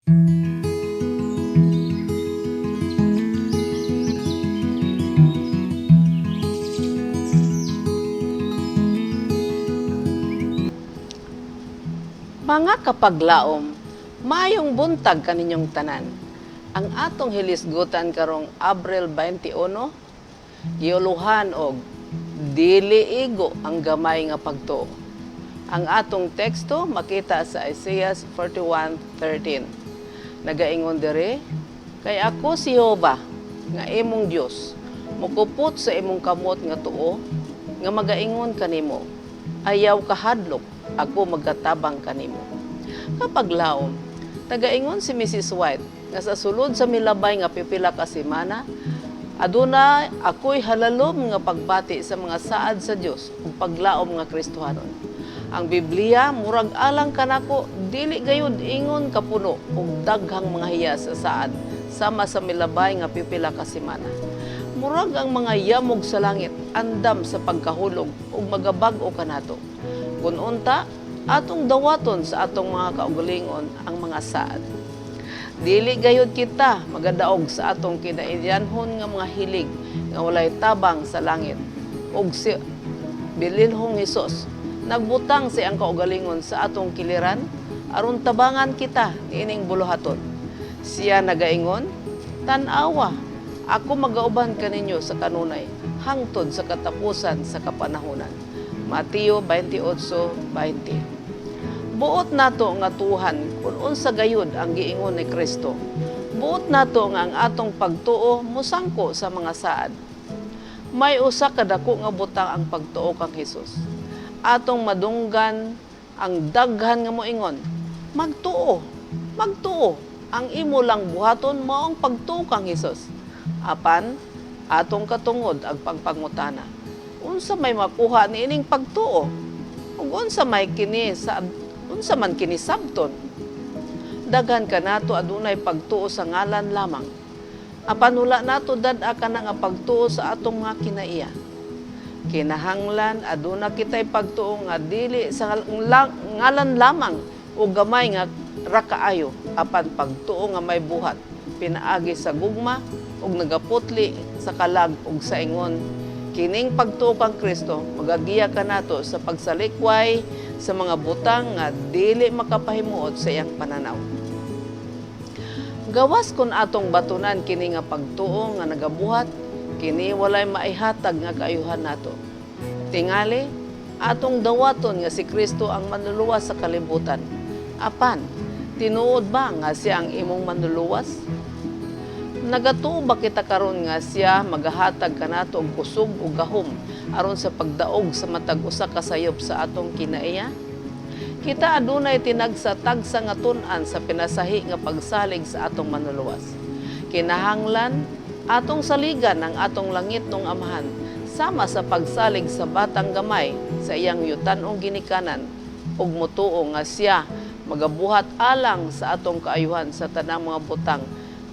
Mga kapaglaom, mayong buntag kaninyong tanan. Ang atong hilisgutan karong Abril 21, giuluhan og dili igo ang gamay nga pagtuo. Ang atong teksto makita sa Isaiah 41:13. Nagaingon diri, kay ako si Jehova nga imong Dios, mukupot sa imong kamot nga tuo, nga magaingon kanimo, ayaw kahadlok, ako magatabang kanimo. Kapag laom, tagaingon si Mrs. White nga sa sulod sa milabay nga pipila ka semana, aduna ako'y halalom nga pagbati sa mga saad sa Dios ug paglaom nga Kristohanon. Ang Biblia murag alang kanako dili gayud ingon kapuno og daghang mga hiya sa saad sama sa milabay nga pipila ka semana. Murag ang mga yamog sa langit andam sa pagkahulog ug magabag-o kanato. Kun unta, atong dawaton sa atong mga kaugalingon ang mga saad. Dili gayud kita magadaog sa atong kinaiyanhon nga mga hilig nga walay tabang sa langit. Ug si Bililhong Hesus nagbutang sa iyang kaugalingon sa atong kiliran aron tabangan kita niining buluhaton. Siya nagaingon, "Tan-awa, ako magauban kaninyo sa kanunay hangtod sa katapusan sa kapanahunan." Mateo 28:20. Buot nato nga tuhan kung unsa gayud ang giingon ni Kristo. Buot nato nga ang atong pagtuo musangko sa mga saad. May usa ka dako nga butang ang pagtuo kang Hesus. Atong madunggan ang daghan nga moingon, magtuo, magtuo. Ang imo lang buhaton mao ang pagtuo kang Hesus. Apan atong katungod ang pagpangutana. Unsa may makuha niining pagtuo? Ug unsa man kini sabton? Daghan kanato adunay pagtuo sa ngalan lamang. Apan wala nato dad-a kana nga pagtuo sa atong mga kinaiya. Kinahanglan aduna kitay pagtuo nga dili sa ngalan lamang o gamay nga ra kaayo, apan pagtuo nga may buhat, pinaagi sa gugma ug nagaputli sa kalag ug sa ingon. Kining pagtuo kang Kristo magagiya kanato sa pagsalikway sa mga butang nga dili makapahimuot sa iyang pananaw. Gawas kun atong batunan kini nga pagtuo nga nagabuhat, kini walay maihatag nga kaayuhan nato. Tingali, atong dawaton nga si Kristo ang manluluwas sa kalibutan. Apan, tinuod ba nga siya ang imong manluluwas? Nagatuo ba kita karon nga siya magahatag kanato og kusog ug gahom aron sa pagdaog sa matag usa ka sayop sa atong kinaiya? Kita adunay tinagsa-tagsa nga tun-an sa pinasahi nga pagsalig sa atong manluluwas. Kinahanglan atong saligan ang atong langitnong Amahan sama sa pagsalig sa batang gamay sa iyang yutan-ong ginikanan ug mutuo nga siya magabuhat alang sa atong kaayuhan sa tanang mga butang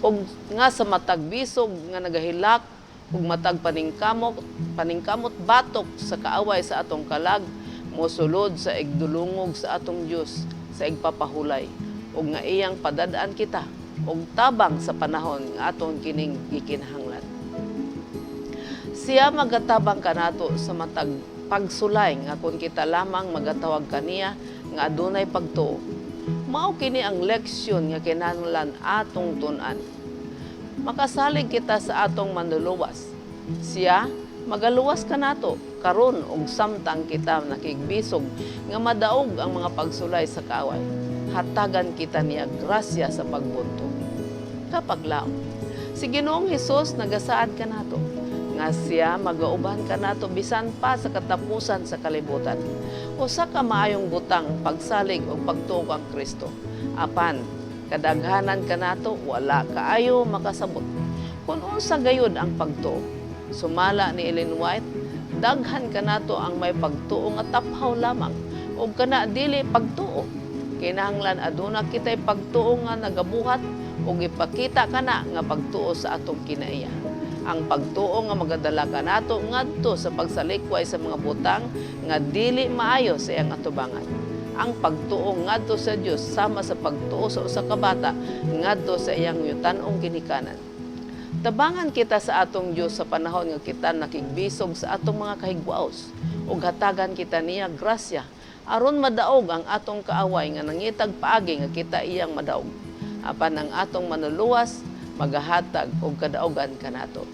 ug nga sa matag bisog nga nagahilak ug matag paningkamot batok sa kaaway sa atong kalag mosulod sa igdulungog sa atong Dios sa igpapahulay ug nga iyang padadaan kita ug tabang sa panahon nga atong kining gikinahanglan. Siya magatabang kanato sa matag pagsulay nga kung kita lamang magatawag kaniya nga adunay pagtuo. Mao kini ang leksyon nga kinahanglan atong tun-an. Makasalig kita sa atong manluluwas. Siya magaluwas kanato karon og samtang kita nakigbisog nga madaog ang mga pagsulay sa kaaway. Hatagan kita niya grasya sa pagbuntog. Kapag laom, si Ginoong Hesus nagasaad kanato nga siya magauban kanato bisan pa sa katapusan sa kalibutan. Usa ka maayong butang pagsalig o pagtuo kang Kristo. Apan kadaghanan kanato wala kaayo makasabot. Kung unsa gayud ang pagtuo, sumala ni Ellen White, daghan kanato ang may pagtuo nga taphaw lamang ug kana dili pagtuo. Kinahanglan aduna kitay pagtuo nga nagabuhat ug ipakita kana nga pagtuo sa atong kinaiya. Ang pagtuo nga magadala kanato ngadto sa pagsalikway sa mga butang nga dili maayo sa iyang atubangan. ang pagtuo ngadto sa Dios sama sa pagtuo sa usa ka bata ngadto sa iyang yutan-ong ginikanan. Tabangan kita sa atong Dios sa panahon nga kita nakigbisog sa atong mga kahigwaos ug hatagan kita niya grasya aron madaog ang atong kaaway nga nangitag paagi nga kita iyang madaog. Apan ang atong manuluwas magahatag og kadaogan kanato.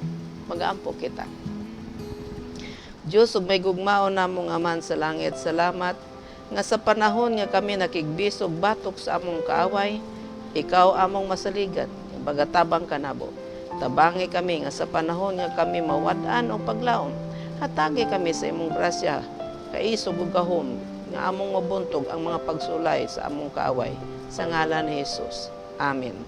Magaampo kita. Diyos, ug may gugmaon namong Aman sa langit, salamat nga sa panahon nga kami nakigbisog batok sa among kaaway, ikaw among masaligan, bagatabang kanabo. Tabangi kami nga sa panahon nga kami mawad-an o paglaom, hatagi kami sa imong grasya, kaisog ug gahom, nga among mabuntog ang mga pagsulay sa among kaaway. Sa ngalan ni Jesus. Amen.